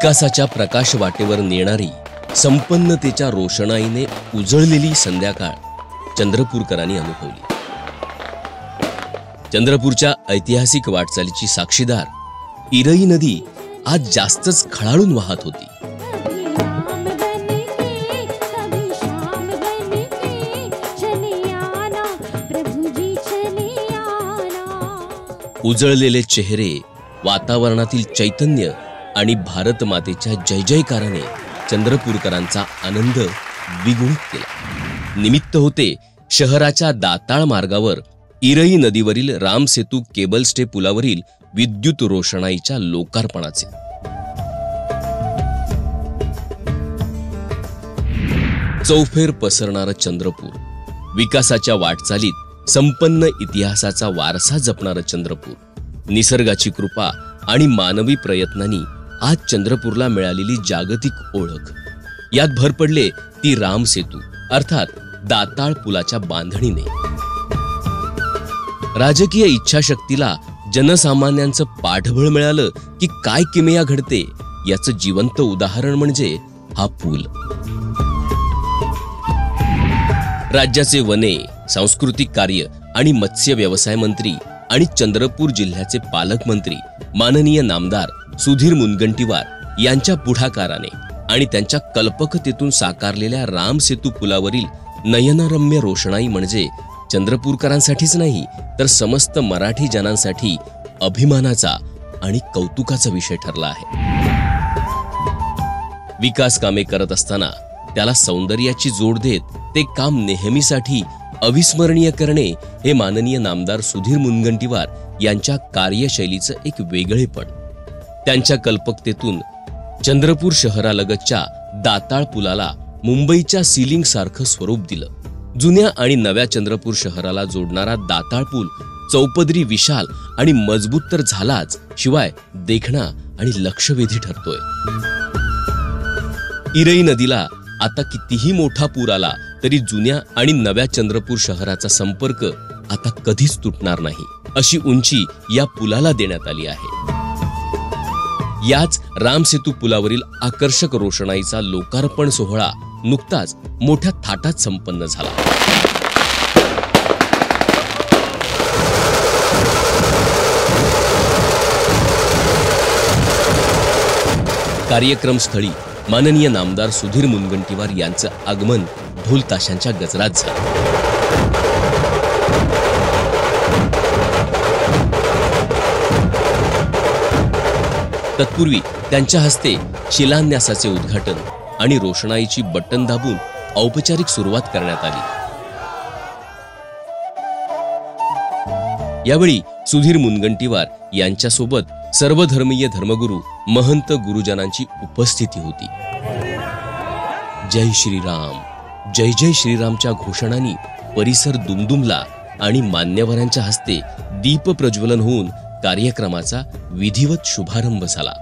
विकासाच्या प्रकाश वाटेवर नेणारी संपन्नतेच्या रोषणाईने उजळलेली संध्याकाळ चंद्रपूरकरांनी अनुभवली. चंद्रपूरच्या ऐतिहासिक वाटचालीची साक्षीदार इरई नदी आज जास्तच खळाळून वाहत होती. उजळलेले चेहरे, वातावरणातील चैतन्य आणि भारत मातेच्या जय जयकाराने चंद्रपूरकरांचा आनंद द्विगुणित केला. निमित्त होते शहराच्या दाताळ मार्गावर इरई नदीवरील रामसेतू केबल स्टे पुलावरील विद्युत रोषणाईच्या लोकार्पणाचे. चौफेर पसरणारं चंद्रपूर, विकासाच्या वाटचालीत संपन्न इतिहासाचा वारसा जपणारं चंद्रपूर, निसर्गाची कृपा आणि मानवी प्रयत्नांनी आज चंद्रपूरला मिळालेली जागतिक ओळख. यात भर पडले ती रामसेतू अर्थात दाताळ पुलाच्या बांधणीने. राजकीय इच्छाशक्तीला जनसामान्यांचं पाठबळ मिळालं की काय किमया घडते याचं जिवंत उदाहरण म्हणजे हा पूल. राज्याचे वने, सांस्कृतिक कार्य आणि मत्स्य व्यवसाय मंत्री आणि चंद्रपूर जिल्ह्याचे पालकमंत्री माननीय नामदार सुधीर मुनगंटीवार यांच्या पुढाकाराने आणि त्यांच्या कल्पकतेतून साकारलेल्या रामसेतू पुलावरील नयनरम्य रोषणाई म्हणजे चंद्रपूरकरांसाठीच नाही तर समस्त मराठी जनांसाठी अभिमानाचा आणि कौतुकाचा विषय ठरला आहे. विकास कामे करत असताना त्याला सौंदर्याची जोड देत ते काम नेहमीसाठी अविस्मरणीय करणे हे माननीय नामदार सुधीर मुनगंटीवार यांच्या कार्यशैलीचं एक वेगळेपण. त्यांच्या कल्पकतेतून चंद्रपूर शहरालगतच्या दाताळ पुलाला मुंबईच्या सीलिंग सारखं स्वरूप दिलं. जुन्या आणि नव्या चंद्रपूर शहराला जोडणारा दाताळ पूल चौपदरी, विशाल आणि मजबूत तर झालाच, शिवाय देखणा आणि लक्षवेधी ठरतोय. इरई नदीला आता कितीही मोठा पूर आला तरी जुन्या आणि नव्या चंद्रपूर शहराचा संपर्क आता कधीच तुटणार नाही अशी उंची या पुलाला देण्यात आली आहे. याच रामसेतू पुलावरील आकर्षक रोषणाईचा लोकार्पण सोहळा नुकताच मोठ्या थाटात संपन्न झाला. कार्यक्रमस्थळी माननीय नामदार सुधीर मुनगंटीवार यांचं आगमन ढोल ताशांच्या गजरात झालं. तत्पूर्वी त्यांच्या हस्ते शिलान्यासाचे उद्घाटन आणि रोषणाईची बटन दाबून औपचारिक सुरुवात करण्यात आली. यावेळी सुधीर मुनगंटीवार यांच्यासोबत सर्वधर्मीय धर्मगुरू महंत गुरुजनांची उपस्थिती होती. जय श्रीराम, जय जय श्रीरामच्या घोषणांनी परिसर दुमदुमला आणि मान्यवरांच्या हस्ते दीप प्रज्वलन होऊन कार्यक्रमाचा विधिवत शुभारंभ झाला.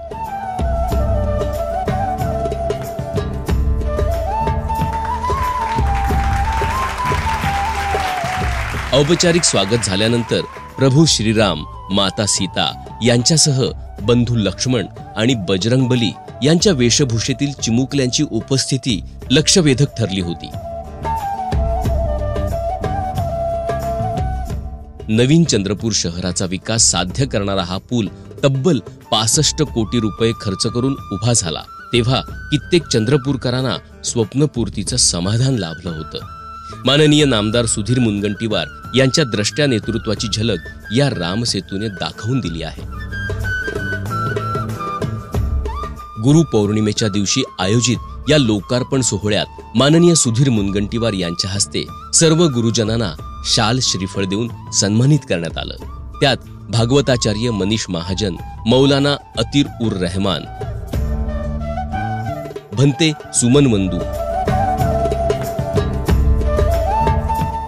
औपचारिक स्वागत झाल्यानंतर प्रभू श्रीराम, माता सीता यांच्यासह बंधू लक्ष्मण आणि बजरंगबली यांच्या वेशभूषेतील चिमुकल्यांची उपस्थिती लक्षवेधक ठरली होती. नवीन चंद्रपूर शहराचा विकास साध्य करणारा हा पूल तब्बल 65 कोटी रुपये खर्च करून उभा झाला तेव्हा कित्येक चंद्रपूरकरांना स्वप्नपूर्तीचं समाधान लाभलं होतं. माननीय नामदार सुधीर मुनगंटीवार यांच्या द्रष्ट्या नेतृत्वाची झलक या रामसेतूने दाखवून दिली आहे. गुरुपौर्णिमेच्या दिवशी आयोजित या लोकार्पण सोहळ्यात माननीय सुधीर मुनगंटीवार यांच्या हस्ते सर्व गुरुजनांना शाल श्रीफळ देऊन सन्मानित करण्यात आलं. त्यात भागवताचार्य मनीष महाजन, मौलाना अतीर उर रहमान, भंते सुमन वंदू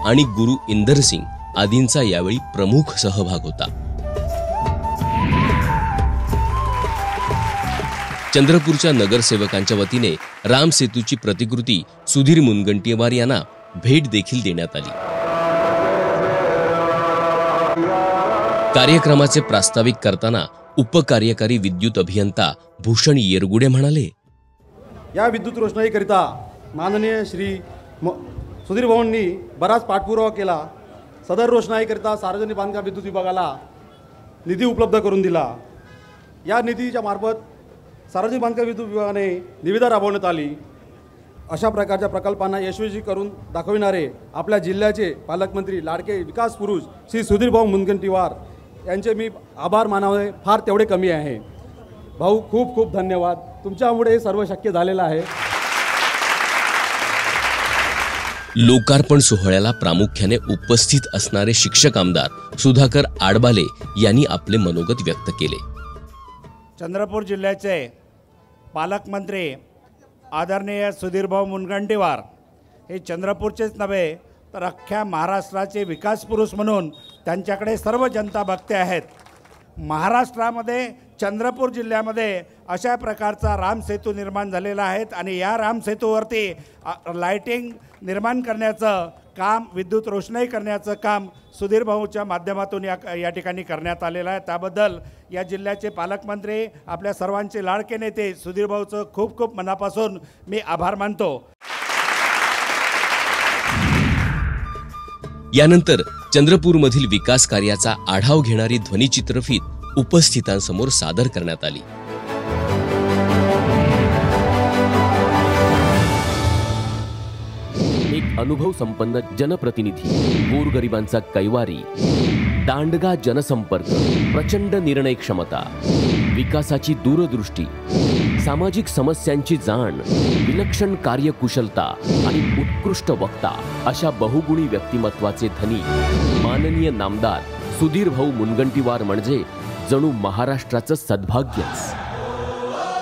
आणि गुरु इंदर सिंग आदींचा यावेळी प्रमुख सहभाग होता. चंद्रपूरच्या नगरसेवकांच्या वतीने रामसेतूची प्रतिकृती सुधीर मुनगंटीवार यांना भेट देखील देण्यात आली. कार्यक्रमाचे प्रास्ताविक करताना उपकार्यकारी विद्युत अभियंता भूषण येरगुडे म्हणाले, या विद्युत रोषणाईकरिता माननीय श्री सुधीर भाऊंनी बराच पाठपुरावा केला. सदर रोषणाईकरिता सार्वजनिक बांधकाम विद्युत विभागाला निधी उपलब्ध करून दिला. या निधीच्या मार्फत सार्वजनिक बांधकाम विद्युत विभागाने निविदा राबवण्यात आली. अशा प्रकारच्या प्रकल्पांना यशस्वी करून दाखविणारे आपल्या जिल्ह्याचे पालकमंत्री लाडके विकास पुरुष श्री सुधीर भाऊ मुनगंटीवार यांचे मी आभार मानावे फार तेवढे कमी आहे. भाऊ खूप खूप धन्यवाद. तुमच्यामुळे हे सर्व शक्य झालेलं आहे. लोकार्पण सोहळ्याला प्रामुख्याने उपस्थित असणारे शिक्षक आमदार सुधाकर आडबाले यांनी आपले मनोगत व्यक्त केले. चंद्रपूर जिल्ह्याचे पालकमंत्री आदरणीय सुधीरभाऊ मुनगंटीवार हे चंद्रपूरचेच नव्हे तर अख्ख्या महाराष्ट्राचे विकास पुरुष म्हणून त्यांच्याकडे सर्व जनता बघते आहेत. महाराष्ट्रामध्ये चंद्रपूर जिल्ह्यामध्ये अशा प्रकारचा रामसेतू निर्माण झालेला आहे आणि या रामसेतूवरती लाईटिंग निर्माण करण्याचं काम, विद्युत रोषणाई करण्याचं काम सुधीर भाऊच्या माध्यमातून या ठिकाणी करण्यात आलेलं आहे. त्याबद्दल या जिल्ह्याचे पालकमंत्री, आपल्या सर्वांचे लाडके नेते सुधीर भाऊचं खूप खूप मनापासून मी आभार मानतो. यानंतर चंद्रपूरमधील विकास कार्याचा आढावा घेणारी ध्वनिचित्रफीत उपस्थितांसमोर सादर करण्यात आली. एक अनुभव संपन्न जनप्रतिनिधी, गोरगरिबांचा कैवारी, दांडगा जनसंपर्क, प्रचंड निर्णय क्षमता, विकासाची दूरदृष्टी, सामाजिक समस्यांची जाण, विलक्षण कार्यकुशलता आणि उत्कृष्ट वक्ता अशा बहुगुणी व्यक्तिमत्वाचे धनी माननीय नामदार सुधीर भाऊ मुनगंटीवार म्हणजे जणू महाराष्ट्राचं सद्भाग्यच.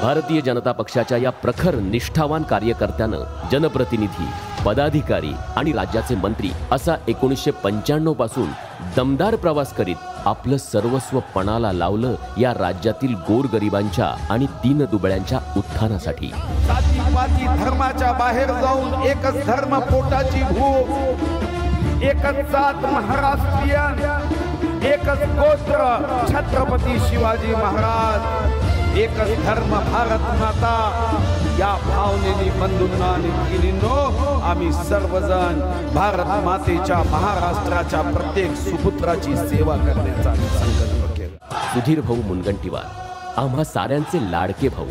भारतीय जनता पक्षाच्या या प्रखर निष्ठावान कार्यकर्त्यानं जनप्रतिनिधी, पदाधिकारी आणि राज्याचे मंत्री असा 1995 पासून दमदार प्रवास करीत आपलं सर्वस्व पणाला लावलं या राज्यातील गोरगरिबांच्या आणि दीनदुबळ्यांच्या उत्थानासाठी. जातीपाती धर्माच्या बाहेर जाऊन एकच धर्म पोटाची भूक, एकच जात महाराष्ट्रीयन, एकच गोत्र छत्रपती शिवाजी महाराज, एकच धर्म भारत माता या भावनेने बंधूंना आणि भगिनींनो आम्ही सर्वजण भारत मातेच्या, महाराष्ट्राच्या प्रत्येक सुपुत्राची सेवा करण्याचा संकल्प केला. सुधीर भाऊ मुनगंटीवार आम्हा साऱ्यांचे लाडके भाऊ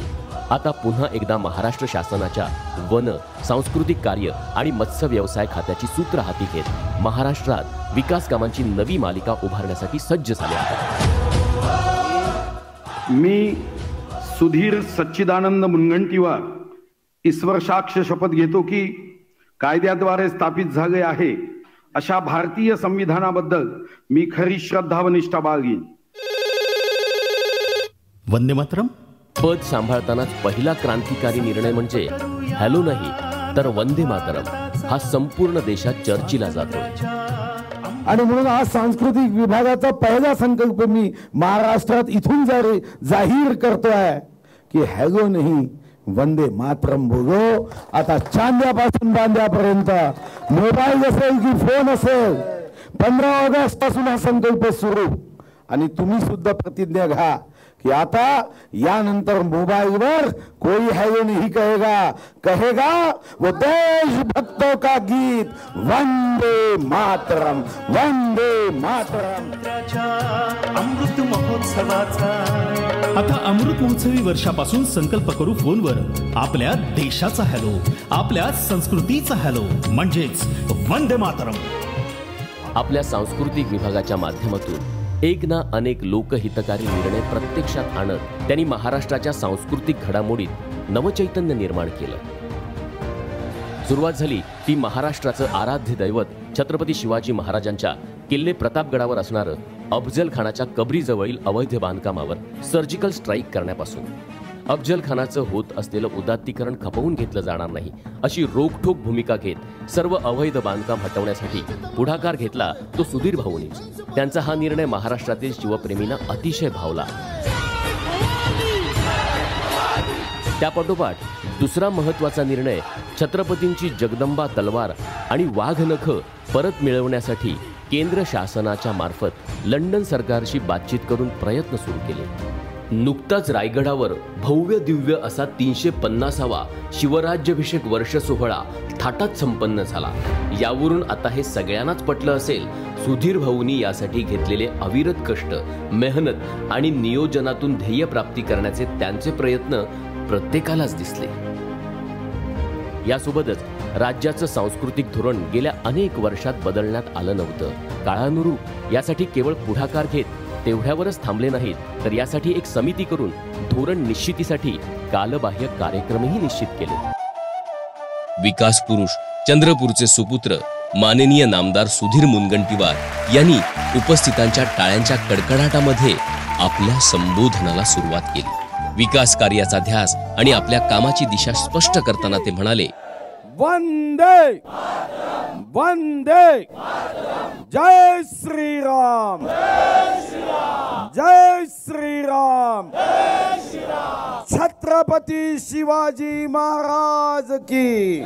आता पुन्हा एकदा महाराष्ट्र शासनाच्या वन, सांस्कृतिक कार्य आणि मत्स्य व्यवसाय खात्याची सूत्र हाती घेत महाराष्ट्रात विकास कामांची नवी मालिका उभारण्यासाठी सज्ज झाले आहेत. मी सुधीर सच्चिदानंद मुनगंटीवार ईश्वर साक्ष शपथ घेतो की कायद्याद्वारे स्थापित झाले आहे अशा भारतीय संविधानाबद्दल मी खरी श्रद्धा व निष्ठा बाळगीन. वंदे मातरम. पद सांभाळतानाच पहिला क्रांतिकारी निर्णय म्हणजे हॅलो नाही तर वंदे मातरम हा संपूर्ण देशात चर्चेला जातो. आणि म्हणून आज सांस्कृतिक विभागाचा पहिला संकल्प मी महाराष्ट्रात इथून जाहीर करतोय की हॅलो नाही वंदे मातरम बोलो. आता चांद्यापासून बांद्यापर्यंत, मोबाईल असेल की फोन असेल, 15 ऑगस्ट पासून हा संकल्प सुरू. आणि तुम्ही सुद्धा प्रतिज्ञा घ्या कि आता यानंतर मोबाइलवर कोई हॅलो नहीं कहेगा वो देशभक्तों का गीत वंदे मातरम, वंदे मातरम. अमृत महोत्सवाचा आता अमृत महोत्सवी वर्षापासून संकल्प करू फोनवर आपल्या देशाचा हॅलो, आपल्या संस्कृतीचा हॅलो म्हणजेच वंदे मातरम. आपल्या सांस्कृतिक विभागाच्या माध्यमातून एक ना अनेक लोकहितकारी निर्णय प्रत्यक्षात आणत त्यांनी महाराष्ट्राच्या सांस्कृतिक घडामोडीत नवचैतन्य निर्माण केलं. सुरुवात झाली ती महाराष्ट्राचं आराध्य दैवत छत्रपती शिवाजी महाराजांच्या किल्ले प्रतापगडावर असणारं अफजल खानाच्या कबरीजवळील अवैध बांधकामावर सर्जिकल स्ट्राईक करण्यापासून. अफजल खानाचं होत असलेलं उदात्तीकरण खपवून घेतलं जाणार नाही अशी रोखठोक भूमिका घेत सर्व अवैध बांधकाम हटवण्यासाठी पुढाकार घेतला तो सुधीर भाऊंनीच. त्यांचा हा निर्णय महाराष्ट्रातील शिवप्रेमींना अतिशय भावला. त्यापाठोपाठ दुसरा महत्त्वाचा निर्णय छत्रपतींची जगदंबा तलवार आणि वाघनख परत मिळवण्यासाठी केंद्र शासनाच्या मार्फत लंडन सरकारशी बातचीत करून प्रयत्न सुरू केले. नुकताच रायगडावर भव्य दिव्य असा 350वा शिवराज्याभिषेक वर्ष सोहळा थाटात संपन्न झाला. यावरून आता हे सगळ्यांनाच पटलं असेल, सुधीर भाऊंनी यासाठी घेतलेले अविरत कष्ट, मेहनत आणि नियोजनातून ध्येय प्राप्ती करण्याचे त्यांचे प्रयत्न प्रत्येकालाच दिसले. यासोबतच राज्याचं सांस्कृतिक धोरण गेल्या अनेक वर्षात बदलण्यात आलं नव्हतं. काळानुरूप यासाठी केवळ पुढाकार घेत तेवढ्यावरच थांबले नाहीत, तर यासाठी एक समिती करून धोरण निश्चितीसाठी कालबाह्य कार्यक्रमही निश्चित केले. विकास पुरुष चंद्रपूरचे सुपुत्र माननीय नामदार सुधीर मुनगंटीवार यांनी उपस्थितांच्या टाळ्यांच्या कडकडाटामध्ये आपल्या संबोधनाला सुरुवात केली. विकास कार्याचा ध्यास आणि आपल्या कामाची दिशा स्पष्ट करताना ते म्हणाले, वंदे वंदे जय श्रीराम, जय श्रीराम, छत्रपती शिवाजी महाराज की.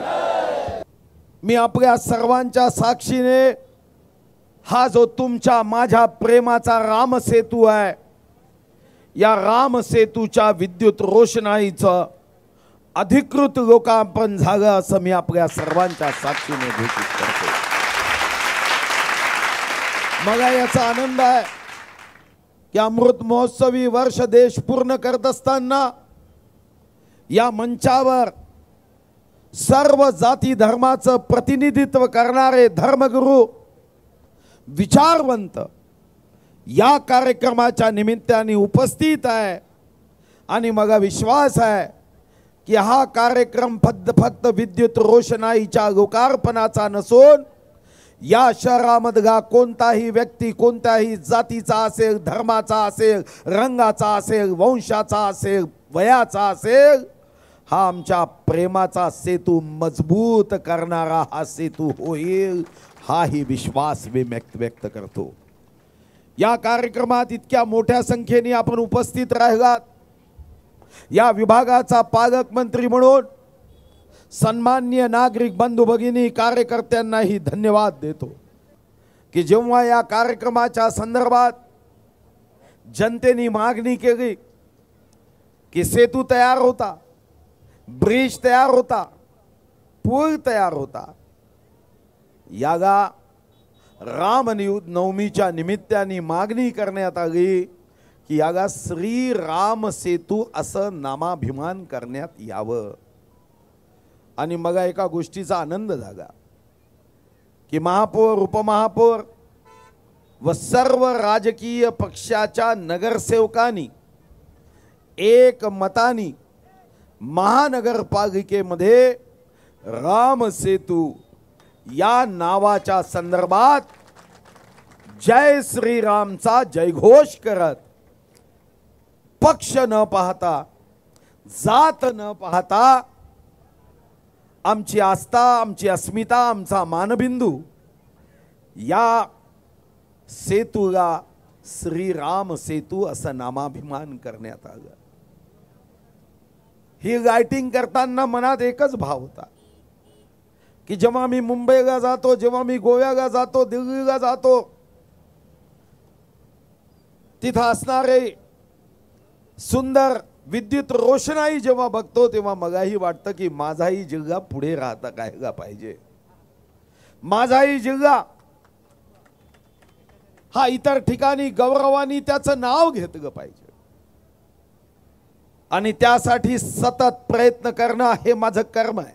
मी आपल्या सर्वांच्या साक्षीने हा जो तुमच्या माझ्या प्रेमाचा रामसेतू आहे, या रामसेतूच्या विद्युत रोषणाईचं अधिकृत लोकार्पण झालं असं मी आपल्या सर्वांच्या साक्षीने घोषित करतो. मला याचा आनंद आहे की अमृत महोत्सवी वर्ष देश पूर्ण करत असताना या मंचावर सर्व जाती धर्माचं प्रतिनिधित्व करणारे धर्मगुरू, विचारवंत या कार्यक्रमाच्या निमित्ताने उपस्थित आहे. आणि मला विश्वास आहे की हा कार्यक्रम फक्त विद्युत रोषणाईच्या लोकार्पणाचा नसून या शहरामधला कोणताही व्यक्ती कोणत्याही जातीचा असेल, धर्माचा असेल, रंगाचा असेल, वंशाचा असेल, वयाचा असेल, हा आमच्या प्रेमाचा सेतू मजबूत करणारा हा सेतू होईल, हाही विश्वास मी व्यक्त करतो. या कार्यक्रमात इतक्या मोठ्या संख्येने आपण उपस्थित राहिलात. या विभागाचा पालकमंत्री म्हणून सन्माननीय नागरिक बंधू भगिनी कार्यकर्त्यांनाही धन्यवाद देतो की जेव्हा या कार्यक्रमाच्या संदर्भात जनतेने मागणी केली की सेतू तयार होता, ब्रिज तयार होता, पूल तयार होता, याला रामनवमीच्या निमित्ताने मागणी करण्यात आली की याला श्री राम सेतू असं नामाभिमान करण्यात यावं. आणि मला एका गोष्टीचा आनंद झाला की महापौर, उपमहापौर व सर्व राजकीय पक्षाच्या नगरसेवकांनी एक मताने महानगरपालिकेमध्ये राम सेतू या नावाच्या संदर्भात जय श्रीरामचा जयघोष करत, पक्ष न पाहता, जात न पाहता, आमची आस्था, आमची अस्मिता, आमचा मानबिंदू या सेतूला श्रीराम सेतू असं नामाभिमान करण्यात आलं. ही लाइटिंग करताना मनात एकच भाव होता की जेव्हा मी मुंबईला जातो, जेव्हा मी गोव्याला जातो, दिल्लीला जातो, तिथं असणारे सुंदर विद्युत रोषणाई जेव्हा बघतो तेव्हा मलाही वाटतं की माझाही जिल्हा पुढे राहता कायला पाहिजे. माझाही जिल्हा हा इतर ठिकाणी गौरवाने त्याचं नाव घेतलं पाहिजे. आणि त्यासाठी सतत प्रयत्न करणं हे माझं कर्म आहे.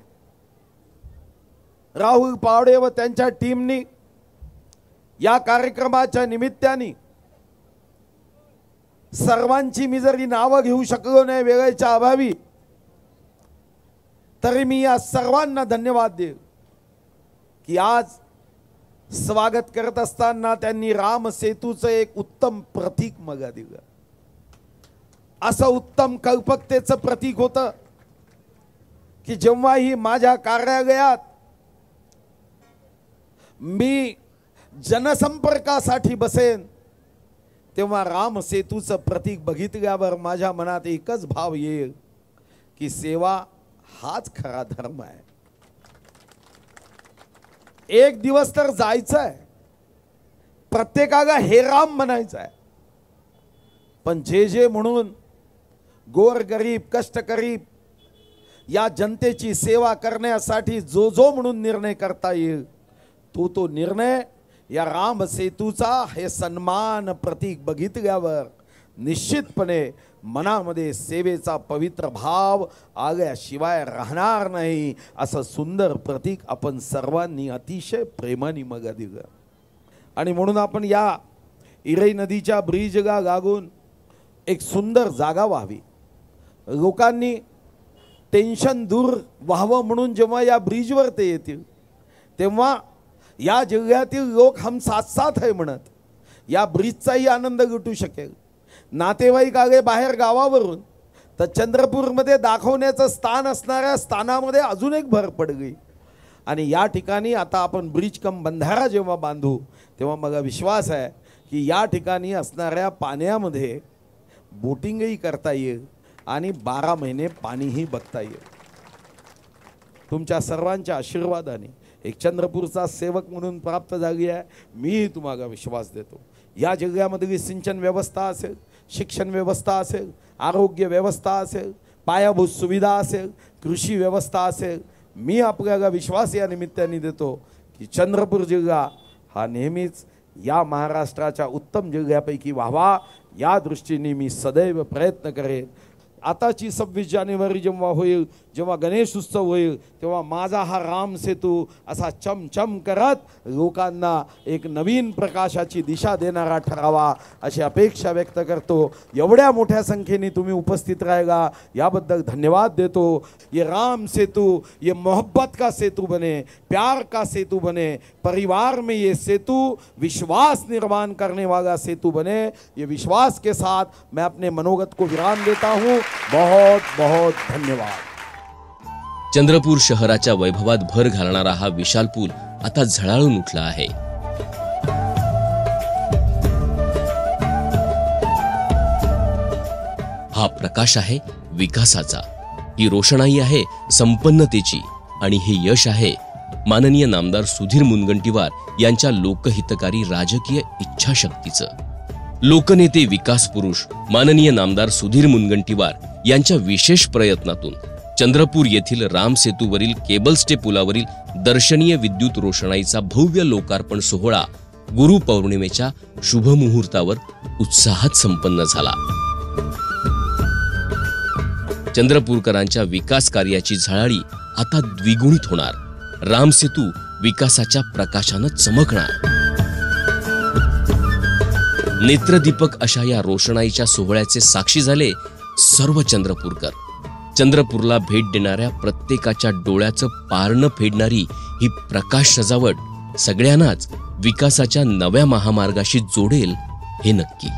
राहुल पावडे व त्यांच्या टीमनी या कार्यक्रमाच्या निमित्ताने सर्वांची मी जरी नावं घेऊ शकलो नाही वेळेच्या अभावी, तरी मी या सर्वांना धन्यवाद देईल की आज स्वागत करत असताना त्यांनी राम सेतूचं एक उत्तम प्रतीक मला दिलं. असं उत्तम कल्पकतेचं प्रतीक होतं की जेव्हाही माझ्या कार्यालयात मी जनसंपर्कासाठी बसेन तेव्हा राम सेतूचं प्रतीक बघितल्यावर माझ्या मनात एकच भाव येईल की सेवा हाच खरा धर्म आहे. एक दिवस तर जायचं आहे, प्रत्येकाला हे राम म्हणायचं आहे, पण जे जे म्हणून गोरगरीब कष्टकरी या जनतेची सेवा करण्यासाठी जो जो म्हणून निर्णय करता येईल तो निर्णय या राम सेतूचा हे सन्मान प्रतीक बघितल्यावर निश्चितपणे मनामध्ये सेवेचा पवित्र भाव आल्याशिवाय राहणार नाही, असं सुंदर प्रतीक आपण सर्वांनी अतिशय प्रेमाने मग दिलं. आणि म्हणून आपण या इरई नदीच्या ब्रिजला लागून एक सुंदर जागा व्हावी, लोकांनी टेन्शन दूर व्हावं म्हणून जेव्हा या ब्रिजवर ते येतील तेव्हा या जिल्ह्यातील लोक हम साथ साथ है म्हणत या ब्रिजचाही आनंद लुटू शकेल. नातेवाईक आले बाहेर गावावरून तर चंद्रपूरमध्ये दाखवण्याचं स्थान असणाऱ्या स्थानामध्ये अजून एक भर पडली. आणि या ठिकाणी आता आपण ब्रिज कम बंधारा जेव्हा बांधू तेव्हा मला विश्वास आहे की या ठिकाणी असणाऱ्या पाण्यामध्ये बोटिंगही करता येईल आणि 12 महिने पाणीही बघता येईल. तुमच्या सर्वांच्या आशीर्वादाने एक चंद्रपूरचा सेवक म्हणून प्राप्त झाली आहे. मी तुम्हाला विश्वास देतो या जिल्ह्यामधली सिंचन व्यवस्था असेल, शिक्षण व्यवस्था असेल, आरोग्य व्यवस्था असेल, पायाभूत सुविधा असेल, कृषी व्यवस्था असेल, मी आपल्याला विश्वास या निमित्ताने देतो की चंद्रपूर जिल्हा हा नेहमीच या महाराष्ट्राच्या उत्तम जिल्ह्यापैकी व्हावा या दृष्टीने मी सदैव प्रयत्न करेन. आताची 26 जानेवारी जेव्हा होईल, जेव्हा गणेश उत्सव होईल तेव्हा माझा हा राम सेतू असा चमचम करत लोकांना एक नवीन प्रकाशाची दिशा देणारा ठरावा अशी अपेक्षा व्यक्त करतो. एवढ्या मोठ्या संख्येने तुम्ही उपस्थित राहिला याबद्दल धन्यवाद देतो. ये राम सेतु ये मोहब्बत का सेतु बने, प्यार का सेतु बने, परिवार में ये सेतु विश्वास निर्माण करने वाला सेतु बने. ये विश्वास के साथ मैं अपने मनोगत को विराम देता हूँ. बहुत बहुत धन्यवाद. चंद्रपूर शहराच्या वैभवात भर घालणारा हा विशाल पूल आता झळाळून उठला आहे. हा प्रकाश आहे विकासाचा, ही रोषणाई आहे संपन्नतेची आणि हे यश आहे माननीय नामदार सुधीर मुनगंटीवार यांच्या लोकहितकारी राजकीय इच्छाशक्तीचं. लोकनेते विकास पुरुष माननीय नामदार सुधीर मुनगंटीवार यांच्या विशेष प्रयत्नातून चंद्रपूर येथील राम सेतूवरील केबल स्टे पुलावरील दर्शनीय विद्युत रोषणाईचा भव्य लोकार्पण सोहळा गुरु पौर्णिमेच्या शुभ मुहूर्तावर उत्साहात संपन्न झाला. चंद्रपूरकरांच्या विकास कार्याची झळाळी आता द्विगुणित होणार. राम सेतू विकासाच्या प्रकाशानं चमकणार. नेत्रदीपक अशा या रोषणाईच्या सोहळ्याचे साक्षी झाले सर्व चंद्रपूरकर. चंद्रपूरला भेट देणाऱ्या प्रत्येकाच्या डोळ्याचं पारणं फेडणारी ही प्रकाश सजावट सगळ्यांनाच विकासाच्या नव्या महामार्गाशी जोडेल हे नक्की.